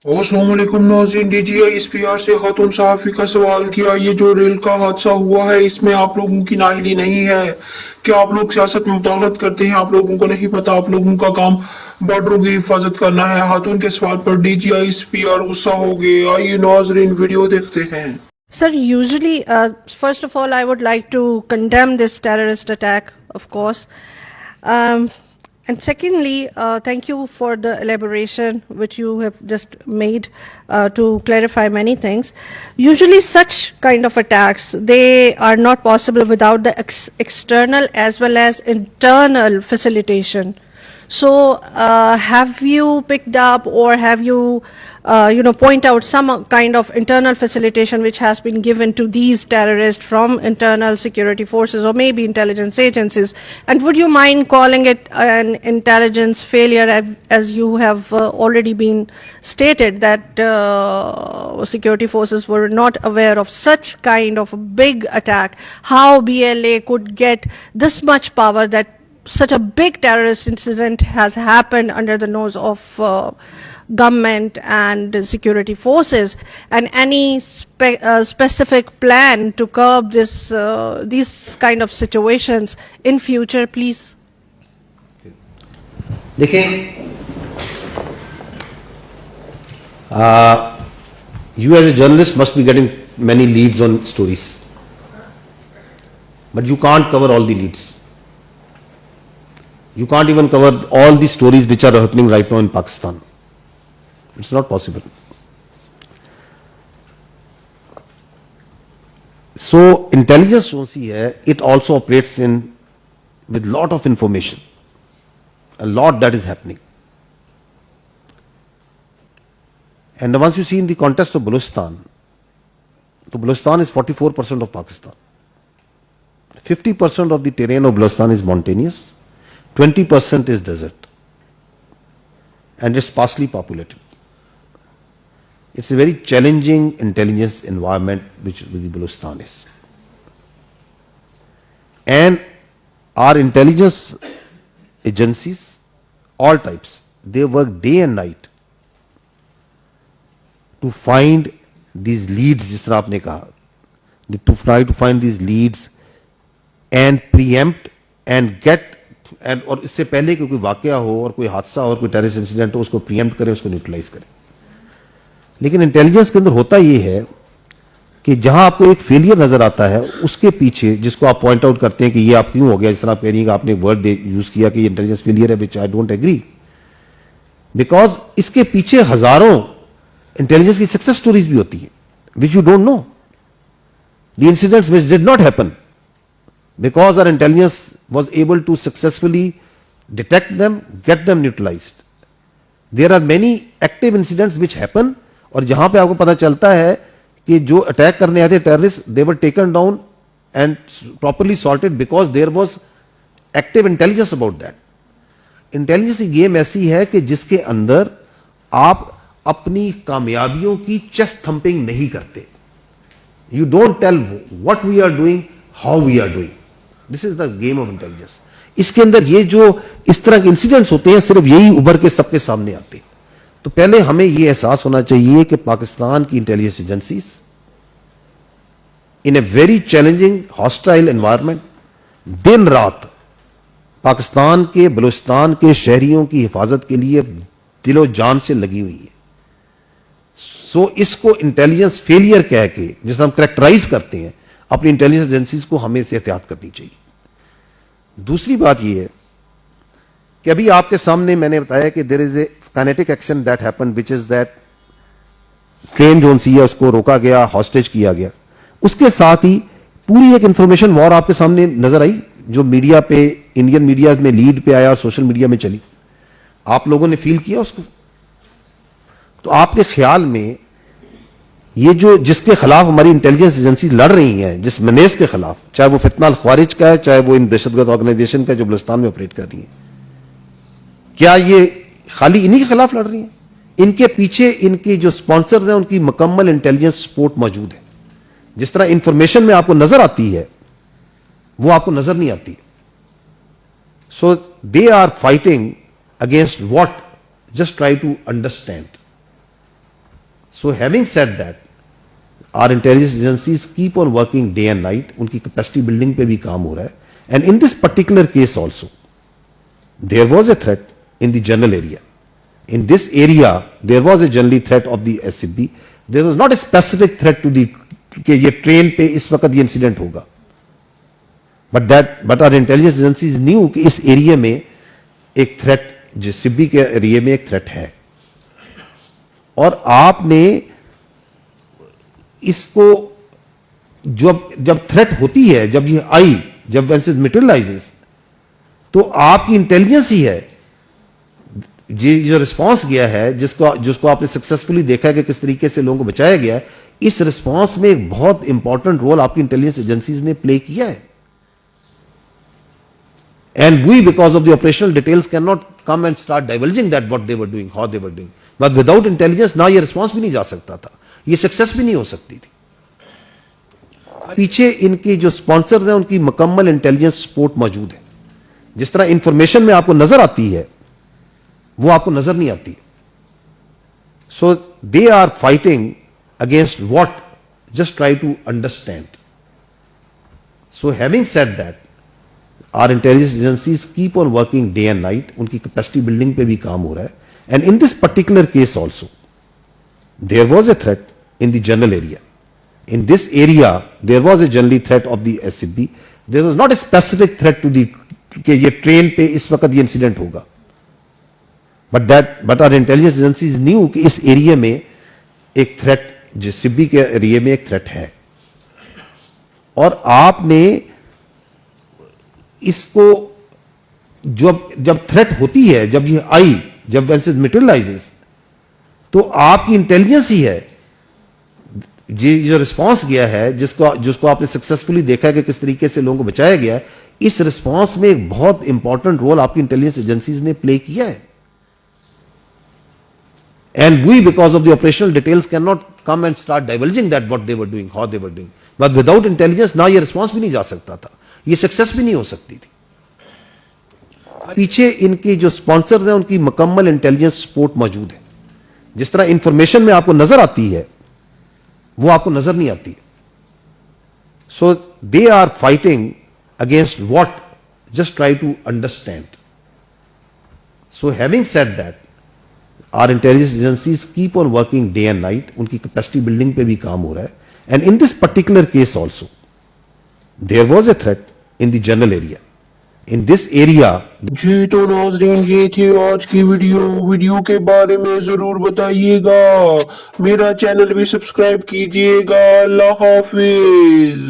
अस्सलाम वालेकुम नाज़रीन, डीजीआई एसपीआर से खातून सहाफ़ी का सवाल किया। ये जो रेल का हादसा हुआ है इसमें आप लोगों की नाअहली नहीं है क्या? आप लोग सियासत में मुदाखलत करते हैं, आप लोगों को नहीं पता आप लोगों का काम बॉर्डरों की हिफाजत करना है। खातून के सवाल पर डीजीआई एसपीआर गुस्सा हो गए। आइए नाज़रीन वीडियो देखते हैं। Sir, usually, first of all, I would like to condemn this terrorist attack, of course. Um, and secondly, thank you for the elaboration which you have just made to clarify many things. Usually such kind of attacks, they are not possible without the external as well as internal facilitation. So, have you picked up or have you, point out some kind of internal facilitation which has been given to these terrorists from internal security forces or maybe intelligence agencies? And would you mind calling it an intelligence failure, as you have already been stated that security forces were not aware of such kind of a big attack? How BLA could get this much power that such a big terrorist incident has happened under the nose of government and security forces, and any specific plan to curb these kind of situations in future, please? देखें, you as a journalist must be getting many leads on stories, but you can't cover all the leads. You can't even cover all the stories which are happening right now in Pakistan. It's not possible. So intelligence agency hai, it also operates in with lot of information, a lot that is happening. And once you see in the context of Balochistan, so Balochistan is 44% of Pakistan. 50% of the terrain of Balochistan is mountainous, 20% is desert, and it's sparsely populated. It's a very challenging intelligence environment which the Balochistan is. And our intelligence agencies, all types, they work day and night to find these leads, जिस तरह आपने कहा, to try to find these leads and preempt and get, and और इससे पहले कि कोई वाकया हो और कोई हादसा हो और कोई टेररिस्ट इंसिडेंट हो, उसको प्रीएम्प्ट करें, उसको न्यूट्रलाइज करें. लेकिन इंटेलिजेंस के अंदर होता ये है कि जहां आपको एक फेलियर नजर आता है, उसके पीछे जिसको आप पॉइंट आउट करते हैं कि ये आप क्यों हो गया, जिस तरह आप कह रही हैं कि आपने वर्ड यूज किया कि इंटेलिजेंस फेलियर है, विच आई डोंट एग्री, बिकॉज इसके पीछे हजारों इंटेलिजेंस की सक्सेस स्टोरीज भी होती है which you don't know. The incidents which did not happen because our intelligence was able to successfully detect them, get them neutralized. There are many active incidents which happen, और जहां पे आपको पता चलता है कि जो अटैक करने आए थे terrorist, they were taken down and properly sorted because there was active intelligence about that. Intelligence की गेम ऐसी है कि जिसके अंदर आप अपनी कामयाबियों की चेस्ट थंपिंग नहीं करते. You don't tell what we are doing, how we are doing. This is the game of intelligence. इसके अंदर ये जो इस तरह के इंसिडेंट्स होते हैं, सिर्फ यही उभर के सबके सामने आते हैं. तो पहले हमें ये एहसास होना चाहिए कि पाकिस्तान की intelligence agencies in a very challenging hostile environment दिन रात पाकिस्तान के बलूचिस्तान के शहरियों की हिफाजत के लिए दिलो जान से लगी हुई है. सो इसको इंटेलिजेंस फेलियर कह के जिसे हम करेक्टराइज करते हैं, अपनी इंटेलिजेंस एजेंसीज को हमें से एहतियात करनी चाहिए. दूसरी बात यह है कि अभी आपके सामने मैंने बताया कि there is a kinetic action that happened, which is that train जो सी है उसको रोका गया, हॉस्टेज किया गया. उसके साथ ही पूरी एक इंफॉर्मेशन वॉर आपके सामने नजर आई, जो मीडिया पे, इंडियन मीडिया में लीड पे आया और सोशल मीडिया में चली. आप लोगों ने फील किया उसको. तो आपके ख्याल में ये जो जिसके खिलाफ हमारी इंटेलिजेंस एजेंसी लड़ रही हैं, जिस मनेस के खिलाफ, चाहे वो फितना अल ख्वारिज का है, चाहे वो इन दहशतगर्द ऑर्गेनाइजेशन का जो बलूचिस्तान में ऑपरेट कर रही है, क्या ये खाली इन्हीं के खिलाफ लड़ रही हैं? इनके पीछे इनके जो स्पॉन्सर्स हैं उनकी मुकम्मल इंटेलिजेंस सपोर्ट मौजूद है. जिस तरह इंफॉर्मेशन में आपको नजर आती है वो आपको नजर नहीं आती. So they are fighting against what, just try to understand. So having said that, our intelligence agencies keep on working day and night. उनकी capacity building पे भी काम हो रहा है. And in this particular case also, there was a threat in the general area. In this area, there was a general threat of the SCB. There was not a specific threat to the कि ये train पे इस वक्त ये incident होगा. But our intelligence agencies knew कि इस area में एक थ्रेट, जिस सिब्बी के एरिया में एक थ्रेट है, और आपने इसको जब थ्रेट होती है, जब ये आई, जब वेंस मटेरियलाइजेस, तो आपकी इंटेलिजेंस ही है ये जो रिस्पांस गया है, जिसको आपने सक्सेसफुली देखा है कि किस तरीके से लोगों को बचाया गया है. इस रिस्पांस में एक बहुत इंपॉर्टेंट रोल आपकी इंटेलिजेंस एजेंसीज ने प्ले किया है. And we, because of the operational details, cannot come and start divulging that what they were doing, how they were doing. But without intelligence, ना ये रिस्पांस भी नहीं जा सकता था, ये सक्सेस भी नहीं हो सकती थी. पीछे इनके जो स्पॉन्सर्स हैं उनकी मुकम्मल इंटेलिजेंस सपोर्ट मौजूद है. जिस तरह इंफॉर्मेशन में आपको नजर आती है, वो आपको नजर नहीं आती. So they are fighting against what, just try to understand. So having said that, our intelligence agencies keep on working day and night. उनकी capacity building पे भी काम हो रहा है. And in this particular case also, there was a threat in the general area. In this area, there was a general threat of the SCB. There was not a specific threat to the कि ये train पे इस वक्त ये incident होगा. But our intelligence agencies knew कि इस area में एक थ्रेट, जिस सिब्बी के एरिया में एक थ्रेट है, और आपने इसको जब थ्रेट होती है, जब ये आई, जब वेंस मटेरियलाइजेस, तो आपकी इंटेलिजेंस ही है ये जो रिस्पांस गया है, जिसको आपने सक्सेसफुली देखा है कि किस तरीके से लोगों को बचाया गया है. इस रिस्पांस में एक बहुत इंपॉर्टेंट रोल आपकी इंटेलिजेंस एजेंसीज ने प्ले किया है. And we, because of the operational details, cannot come and start divulging that what they were doing, how they were doing. But without intelligence, ना ये रिस्पांस भी नहीं जा सकता था, ये सक्सेस भी नहीं हो सकती थी. पीछे इनके जो स्पॉन्सर्स हैं उनकी मुकम्मल इंटेलिजेंस सपोर्ट मौजूद है. जिस तरह इंफॉर्मेशन में आपको नजर आती है, वो आपको नजर नहीं आती. So they are fighting against what, just try to understand. So having said that, our intelligence agencies keep on working day and night. उनकी capacity building पे भी काम हो रहा है. And in this particular case also, there was a threat in the general area. In this area, जी तो नाज़रीन, ये थी आज की वीडियो के बारे में जरूर बताइएगा. मेरा चैनल भी सब्सक्राइब कीजिएगा. अल्लाह हाफिज.